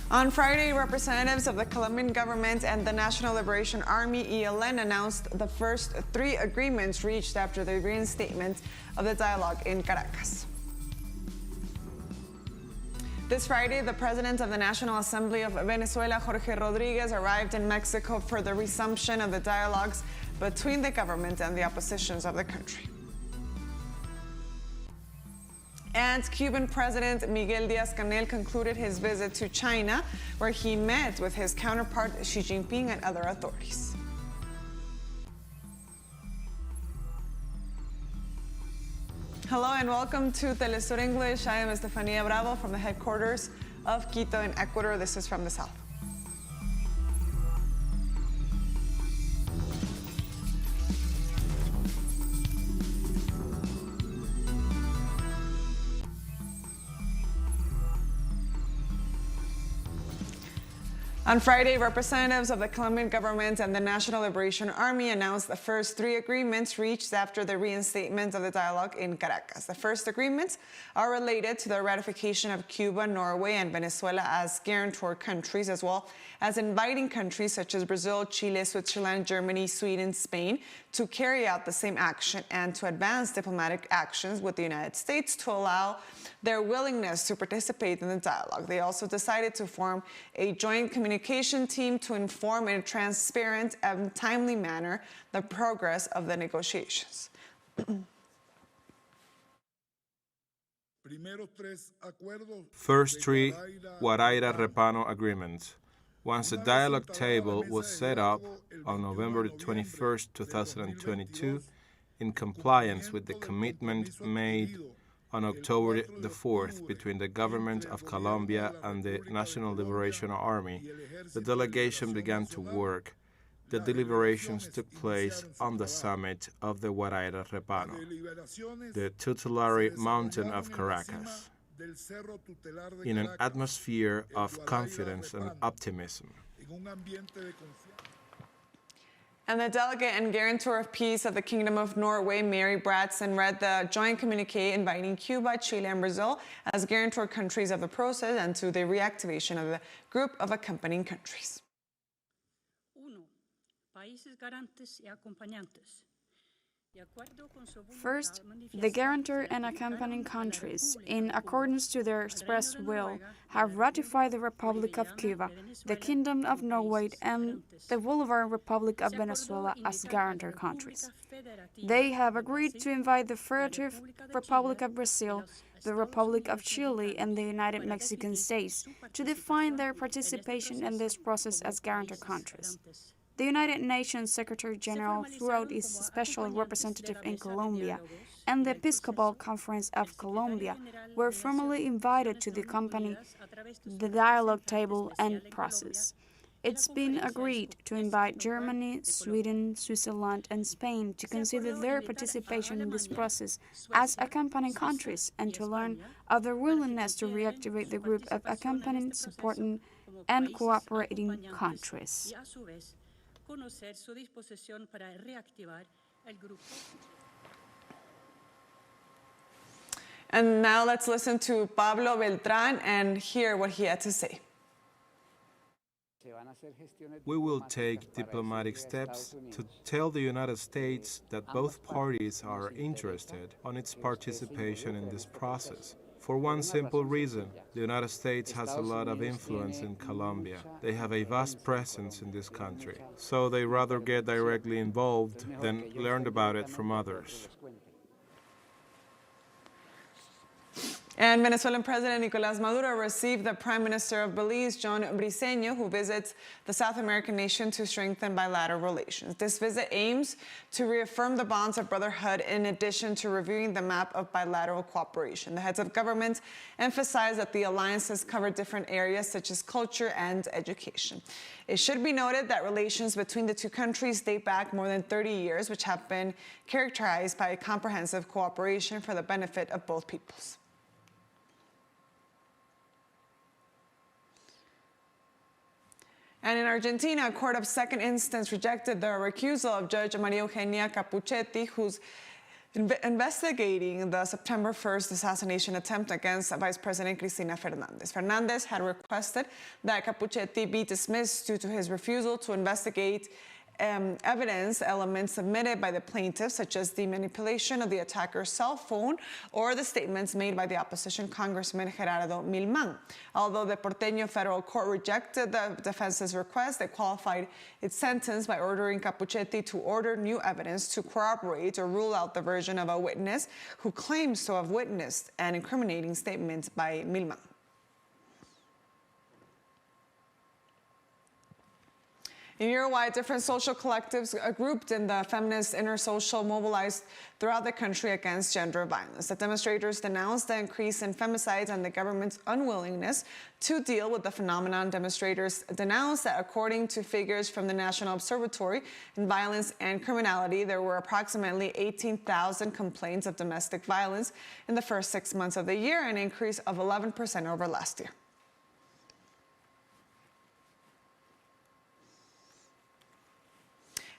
On Friday, representatives of the Colombian government and the National Liberation Army, ELN, announced the first 3 agreements reached after the reinstatement of the dialogue in Caracas. This Friday, the president of the National Assembly of Venezuela, Jorge Rodriguez, arrived in Mexico for the resumption of the dialogues between the government and the oppositions of the country. And Cuban President Miguel Díaz-Canel concluded his visit to China, where he met with his counterpart Xi Jinping and other authorities. Hello and welcome to teleSUR English. I am Estefania Bravo from the headquarters of Quito in Ecuador. This is from the south. On Friday, representatives of the Colombian government and the National Liberation Army announced the first 3 agreements reached after the reinstatement of the dialogue in Caracas. The first agreements are related to the ratification of Cuba, Norway, and Venezuela as guarantor countries, as well as inviting countries such as Brazil, Chile, Switzerland, Germany, Sweden, Spain to carry out the same action and to advance diplomatic actions with the United States to allow their willingness to participate in the dialogue. They also decided to form a joint communication team to inform in a transparent and timely manner the progress of the negotiations. First 3 Guaraíra-Repano agreements. Once the dialogue table was set up on November 21, 2022, in compliance with the commitment made on October the 4th between the government of Colombia and the National Liberation Army, the delegation began to work. The deliberations took place on the summit of the Guaraíra-Repano, the tutelary mountain of Caracas, in an atmosphere of confidence and optimism. And the delegate and guarantor of peace of the Kingdom of Norway, Mary Bratson, read the joint communique inviting Cuba, Chile, and Brazil as guarantor countries of the process and to the reactivation of the group of accompanying countries. First, the guarantor and accompanying countries, in accordance to their express will, have ratified the Republic of Cuba, the Kingdom of Norway, and the Bolivarian Republic of Venezuela as guarantor countries. They have agreed to invite the Federative Republic of Brazil, the Republic of Chile, and the United Mexican States to define their participation in this process as guarantor countries. The United Nations Secretary-General, throughout its special representative in Colombia, and the Episcopal Conference of Colombia were formally invited to accompany the dialogue table and process. It's been agreed to invite Germany, Sweden, Switzerland, and Spain to consider their participation in this process as accompanying countries and to learn of their willingness to reactivate the group of accompanying, supporting, and cooperating countries. And now let's listen to Pablo Beltrán and hear what he had to say. We will take diplomatic steps to tell the United States that both parties are interested in its participation in this process. For one simple reason, the United States has a lot of influence in Colombia. They have a vast presence in this country, so they rather get directly involved than learn about it from others. And Venezuelan President Nicolás Maduro received the Prime Minister of Belize, John Briceño, who visits the South American nation to strengthen bilateral relations. This visit aims to reaffirm the bonds of brotherhood in addition to reviewing the map of bilateral cooperation. The heads of government emphasized that the alliances cover different areas such as culture and education. It should be noted that relations between the two countries date back more than 30 years, which have been characterized by a comprehensive cooperation for the benefit of both peoples. And in Argentina, a court of second instance rejected the recusal of Judge Maria Eugenia Capuchetti, whose investigating the September 1st assassination attempt against Vice President Cristina Fernandez. Fernandez had requested that Capuchetti be dismissed due to his refusal to investigate evidence elements submitted by the plaintiff, such as the manipulation of the attacker's cell phone or the statements made by the opposition Congressman Gerardo Milman. Although the Porteño federal court rejected the defense's request, it qualified its sentence by ordering Capuchetti to order new evidence to corroborate or rule out the version of a witness who claims to have witnessed an incriminating statement by Milman. In Uruguay, different social collectives grouped in the feminist inner social mobilized throughout the country against gender violence. The demonstrators denounced the increase in femicides and the government's unwillingness to deal with the phenomenon. Demonstrators denounced that according to figures from the National Observatory in Violence and Criminality, there were approximately 18,000 complaints of domestic violence in the first 6 months of the year, an increase of 11% over last year.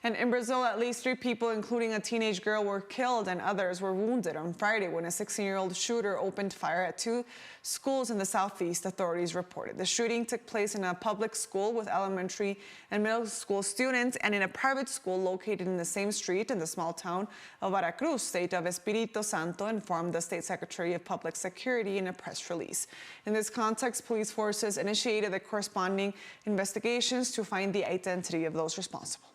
And in Brazil, at least 3 people, including a teenage girl, were killed and others were wounded on Friday when a 16-year-old shooter opened fire at 2 schools in the southeast, authorities reported. The shooting took place in a public school with elementary and middle school students and in a private school located in the same street in the small town of Veracruz, state of Espírito Santo, informed the State Secretary of Public Security in a press release. In this context, police forces initiated the corresponding investigations to find the identity of those responsible.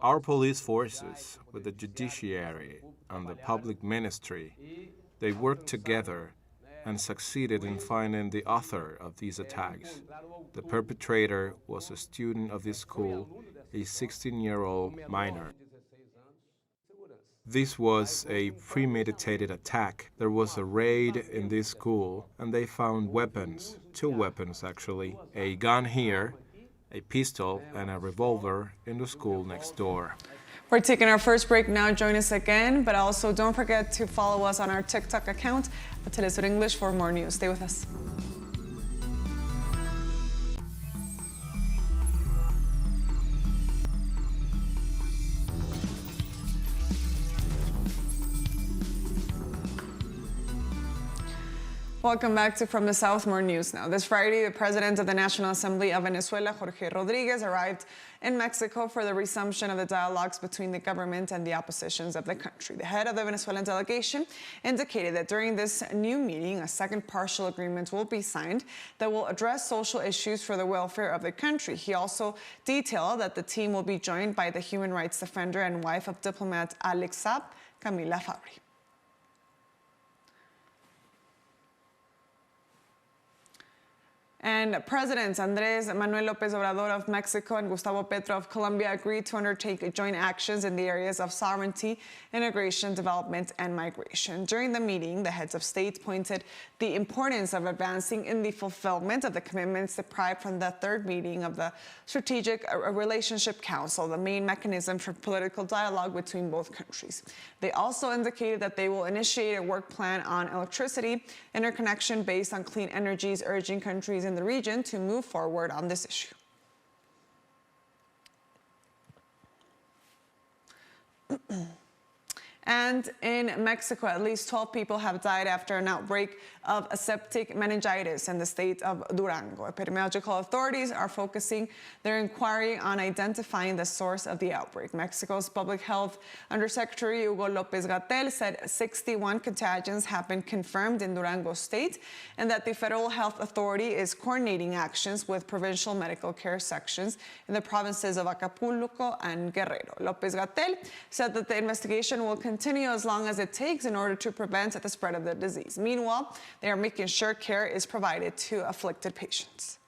Our police forces, with the judiciary and the public ministry, they worked together and succeeded in finding the author of these attacks. The perpetrator was a student of this school, a 16-year-old minor. This was a premeditated attack. There was a raid in this school, and they found weapons, 2 weapons actually, a gun here, a pistol, and a revolver in the school next door. We're taking our first break now. Join us again, but also don't forget to follow us on our TikTok account at teleSUR English for more news. Stay with us. Welcome back to From the South. More news now. This Friday, the President of the National Assembly of Venezuela, Jorge Rodriguez, arrived in Mexico for the resumption of the dialogues between the government and the oppositions of the country. The head of the Venezuelan delegation indicated that during this new meeting, a second partial agreement will be signed that will address social issues for the welfare of the country. He also detailed that the team will be joined by the human rights defender and wife of diplomat Alex Saab, Camila Fabri. And Presidents Andrés Manuel López Obrador of Mexico and Gustavo Petro of Colombia agreed to undertake joint actions in the areas of sovereignty, integration, development, and migration. During the meeting, the heads of state pointed the importance of advancing in the fulfillment of the commitments derived from the third meeting of the Strategic Relationship Council, the main mechanism for political dialogue between both countries. They also indicated that they will initiate a work plan on electricity interconnection based on clean energies, urging countries in the region to move forward on this issue. And in Mexico, at least 12 people have died after an outbreak of aseptic meningitis in the state of Durango. Epidemiological authorities are focusing their inquiry on identifying the source of the outbreak. Mexico's Public Health Undersecretary Hugo López-Gatell said 61 contagions have been confirmed in Durango state and that the Federal Health Authority is coordinating actions with provincial medical care sections in the provinces of Acapulco and Guerrero. López-Gatell said that the investigation will continue as long as it takes in order to prevent the spread of the disease. Meanwhile, they are making sure care is provided to afflicted patients.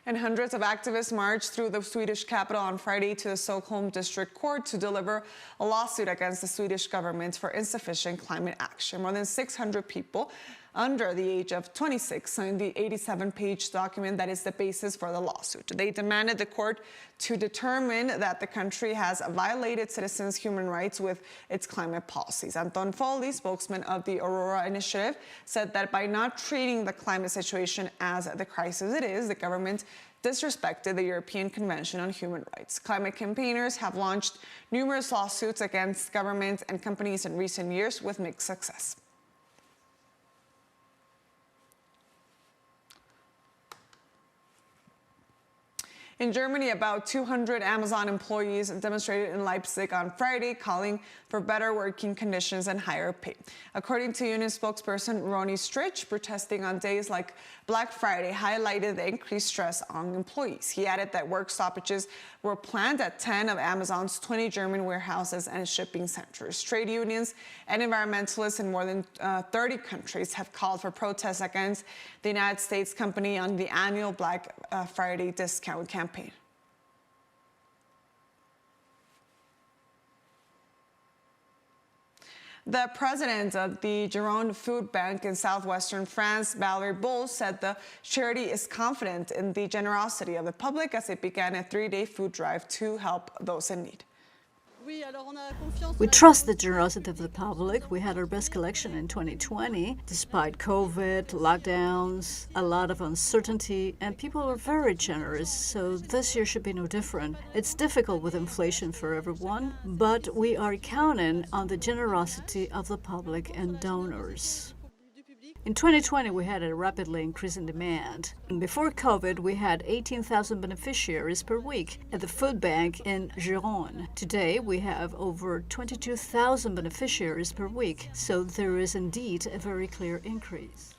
And hundreds of activists marched through the Swedish capital on Friday to the Stockholm District Court to deliver a lawsuit against the Swedish government for insufficient climate action. More than 600 people under the age of 26 signed the 87-page document that is the basis for the lawsuit. They demanded the court to determine that the country has violated citizens' human rights with its climate policies. Anton Foley, spokesman of the Aurora Initiative, said that by not treating the climate situation as the crisis it is, the government disrespected the European Convention on Human Rights. Climate campaigners have launched numerous lawsuits against governments and companies in recent years with mixed success. In Germany, about 200 Amazon employees demonstrated in Leipzig on Friday, calling for better working conditions and higher pay. According to union spokesperson Ronny Strich, protesting on days like Black Friday highlighted the increased stress on employees. He added that work stoppages were planned at 10 of Amazon's 20 German warehouses and shipping centers. Trade unions and environmentalists in more than 30 countries have called for protests against the United States company on the annual Black Friday discount campaign. The president of the Gironde Food Bank in southwestern France, Valérie Boll, said the charity is confident in the generosity of the public as it began a 3-day food drive to help those in need. We trust the generosity of the public. We had our best collection in 2020, despite COVID, lockdowns, a lot of uncertainty, and people are very generous, so this year should be no different. It's difficult with inflation for everyone, but we are counting on the generosity of the public and donors. In 2020, we had a rapidly increasing demand. Before COVID, we had 18,000 beneficiaries per week at the food bank in Gironde. Today, we have over 22,000 beneficiaries per week, so there is indeed a very clear increase.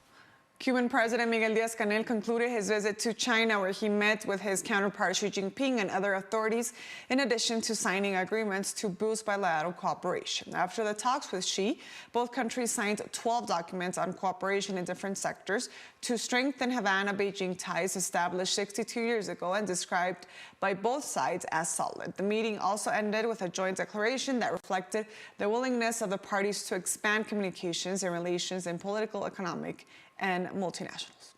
Cuban President Miguel Díaz-Canel concluded his visit to China, where he met with his counterpart Xi Jinping and other authorities, in addition to signing agreements to boost bilateral cooperation. After the talks with Xi, both countries signed 12 documents on cooperation in different sectors to strengthen Havana-Beijing ties established 62 years ago and described by both sides as solid. The meeting also ended with a joint declaration that reflected the willingness of the parties to expand communications and relations in political, economic, and multinationals.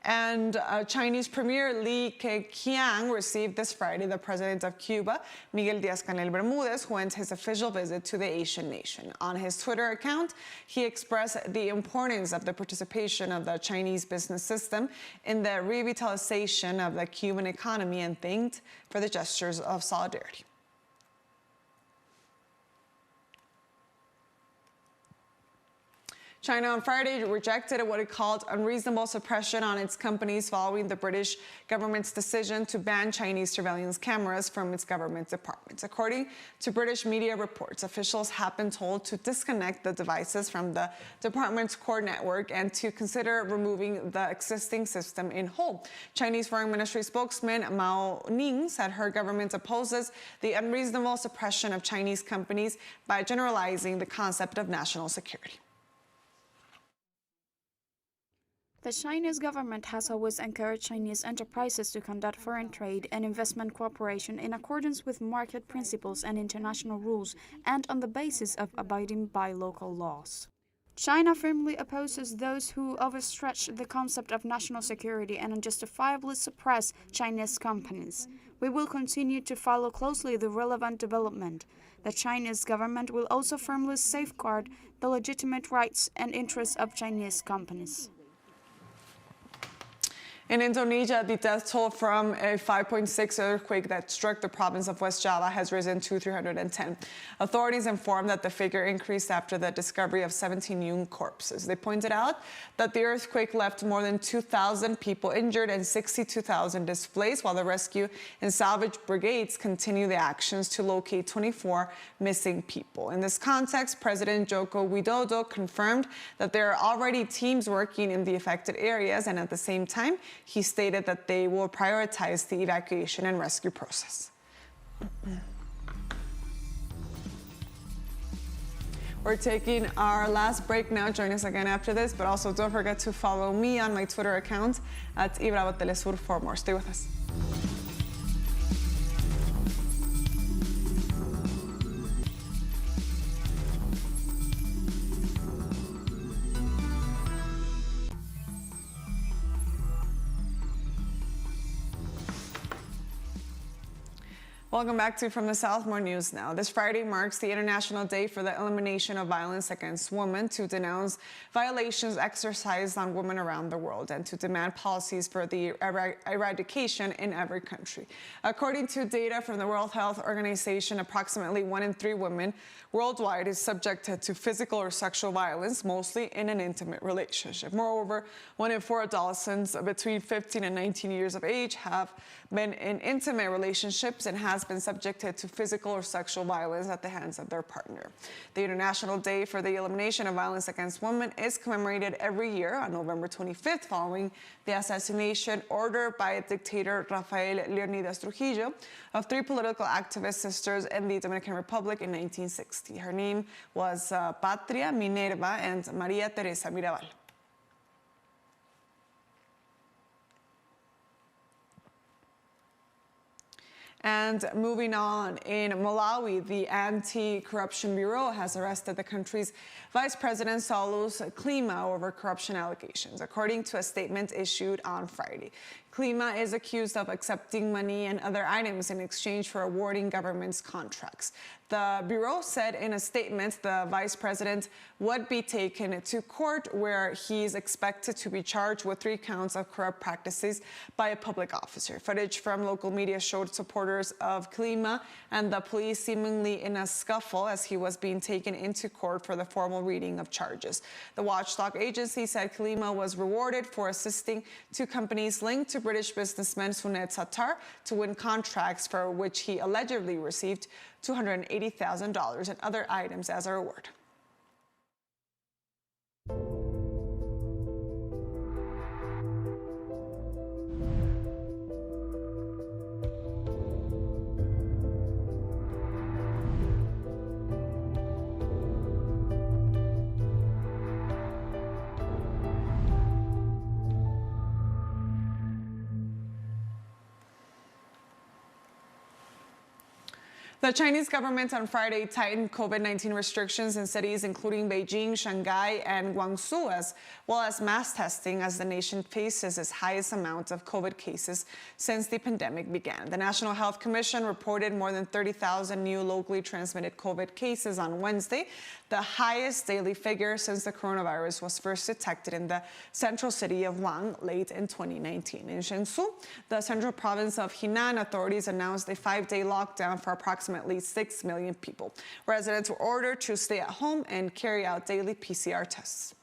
And Chinese Premier Li Keqiang received this Friday the president of Cuba, Miguel Díaz-Canel Bermudez, who ends his official visit to the Asian nation. On his Twitter account, he expressed the importance of the participation of the Chinese business system in the revitalization of the Cuban economy and thanked for the gestures of solidarity. China on Friday rejected what it called unreasonable suppression on its companies following the British government's decision to ban Chinese surveillance cameras from its government departments. According to British media reports, officials have been told to disconnect the devices from the department's core network and to consider removing the existing system in whole. Chinese Foreign Ministry spokesman Mao Ning said her government opposes the unreasonable suppression of Chinese companies by generalizing the concept of national security. The Chinese government has always encouraged Chinese enterprises to conduct foreign trade and investment cooperation in accordance with market principles and international rules and on the basis of abiding by local laws. China firmly opposes those who overstretch the concept of national security and unjustifiably suppress Chinese companies. We will continue to follow closely the relevant development. The Chinese government will also firmly safeguard the legitimate rights and interests of Chinese companies. In Indonesia, the death toll from a 5.6 earthquake that struck the province of West Java has risen to 310. Authorities informed that the figure increased after the discovery of 17 new corpses. They pointed out that the earthquake left more than 2,000 people injured and 62,000 displaced, while the rescue and salvage brigades continue the actions to locate 24 missing people. In this context, President Joko Widodo confirmed that there are already teams working in the affected areas, and at the same time, he stated that they will prioritize the evacuation and rescue process. We're taking our last break now. Join us again after this, but also don't forget to follow me on my Twitter account at teleSUR for more. Stay with us. Welcome back to From the South. More news now. This Friday marks the International Day for the Elimination of Violence Against Women, to denounce violations exercised on women around the world and to demand policies for the eradication in every country. According to data from the World Health Organization, approximately 1 in 3 women worldwide is subjected to physical or sexual violence, mostly in an intimate relationship. Moreover, 1 in 4 adolescents between 15 and 19 years of age have been in intimate relationships and has been subjected to physical or sexual violence at the hands of their partner. The International Day for the Elimination of Violence Against Women is commemorated every year on November 25th, following the assassination ordered by dictator Rafael Leonidas Trujillo of 3 political activist sisters in the Dominican Republic in 1960. Her name was Patria, Minerva, and Maria Teresa Mirabal. And moving on, in Malawi, the Anti-Corruption Bureau has arrested the country's Vice President Saulus Klima over corruption allegations, according to a statement issued on Friday. Klima is accused of accepting money and other items in exchange for awarding government's contracts. The Bureau said in a statement the Vice President would be taken to court, where he is expected to be charged with 3 counts of corrupt practices by a public officer. Footage from local media showed supporters of Klima and the police seemingly in a scuffle as he was being taken into court for the formal reading of charges. The watchdog agency said Klima was rewarded for assisting 2 companies linked to British businessman Sunet Sattar to win contracts for which he allegedly received $280,000 and other items as a reward. The Chinese government on Friday tightened COVID-19 restrictions in cities including Beijing, Shanghai, and Guangzhou, as well as mass testing, as the nation faces its highest amount of COVID cases since the pandemic began. The National Health Commission reported more than 30,000 new locally transmitted COVID cases on Wednesday, the highest daily figure since the coronavirus was first detected in the central city of Wang late in 2019. In Shenzhou, the central province of Henan, authorities announced a 5-day lockdown for approximately 6 million people. Residents were ordered to stay at home and carry out daily PCR tests.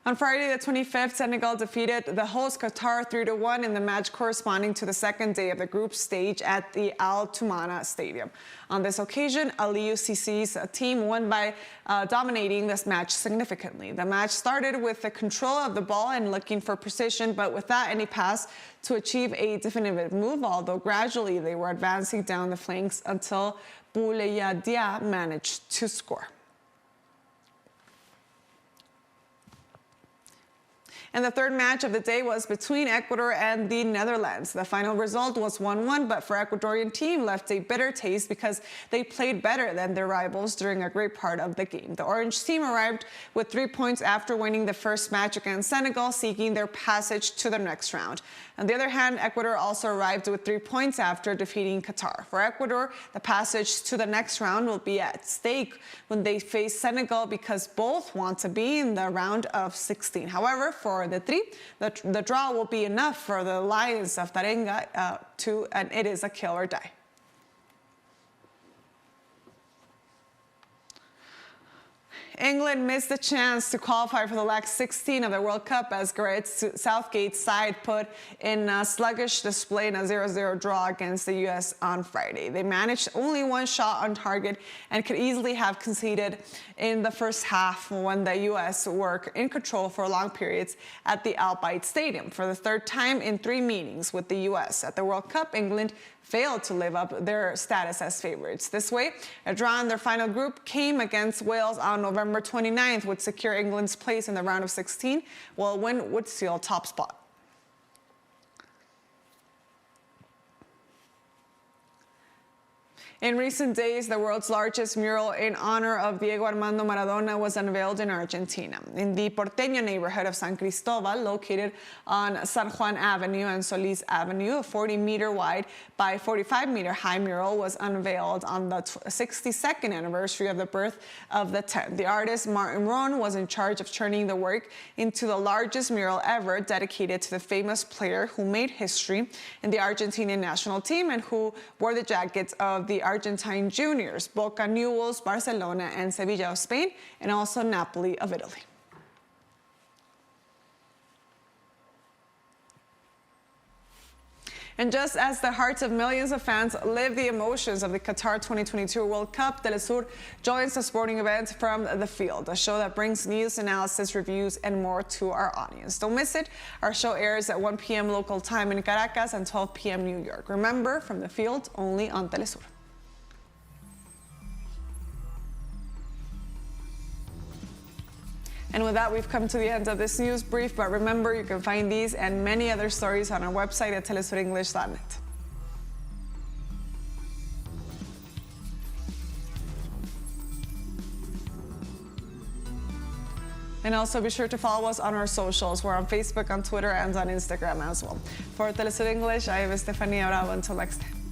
On Friday, the 25th, Senegal defeated the host Qatar 3-1 in the match corresponding to the second day of the group stage at the Al Toumana Stadium. On this occasion, Aliou Cissé's team won by dominating this match significantly. The match started with the control of the ball and looking for precision, but without any pass to achieve a definitive move, although gradually they were advancing down the flanks until Boulaye Dia managed to score. And the third match of the day was between Ecuador and the Netherlands. The final result was 1-1, but for Ecuadorian team left a bitter taste because they played better than their rivals during a great part of the game. The Orange team arrived with 3 points after winning the first match against Senegal, seeking their passage to the next round. On the other hand, Ecuador also arrived with 3 points after defeating Qatar. For Ecuador, the passage to the next round will be at stake when they face Senegal, because both want to be in the round of 16. However, for the three, the draw will be enough for the Lions of Tarenga and it is a kill or die. England missed the chance to qualify for the last 16 of the World Cup as Gareth Southgate's side put in a sluggish display in a 0-0 draw against the U.S. on Friday. They managed only 1 shot on target and could easily have conceded in the first half when the U.S. were in control for long periods at the Al Bayt Stadium. For the third time in 3 meetings with the U.S. at the World Cup, England failed to live up their status as favorites. This way, a draw in their final group came against Wales on November November 29th would secure England's place in the round of 16, while a win would seal top spot. In recent days, the world's largest mural in honor of Diego Armando Maradona was unveiled in Argentina. In the Porteño neighborhood of San Cristobal, located on San Juan Avenue and Solis Avenue, a 40-meter wide by 45-meter high mural was unveiled on the 62nd anniversary of the birth of the 10th. The artist Martin Ron was in charge of turning the work into the largest mural ever dedicated to the famous player who made history in the Argentinian national team and who wore the jackets of the Argentine juniors, Boca, Newell's, Barcelona, and Sevilla of Spain, and also Napoli of Italy. And just as the hearts of millions of fans live the emotions of the Qatar 2022 World Cup, teleSUR joins the sporting event from the field, a show that brings news, analysis, reviews, and more to our audience. Don't miss it. Our show airs at 1 p.m. local time in Caracas and 12 p.m. New York. Remember, from the field, only on teleSUR. And with that, we've come to the end of this news brief, but remember, you can find these and many other stories on our website at telesurenglish.net. And also be sure to follow us on our socials. We're on Facebook, on Twitter, and on Instagram as well. For telesur English, I am Estefania Bravo. Until next time.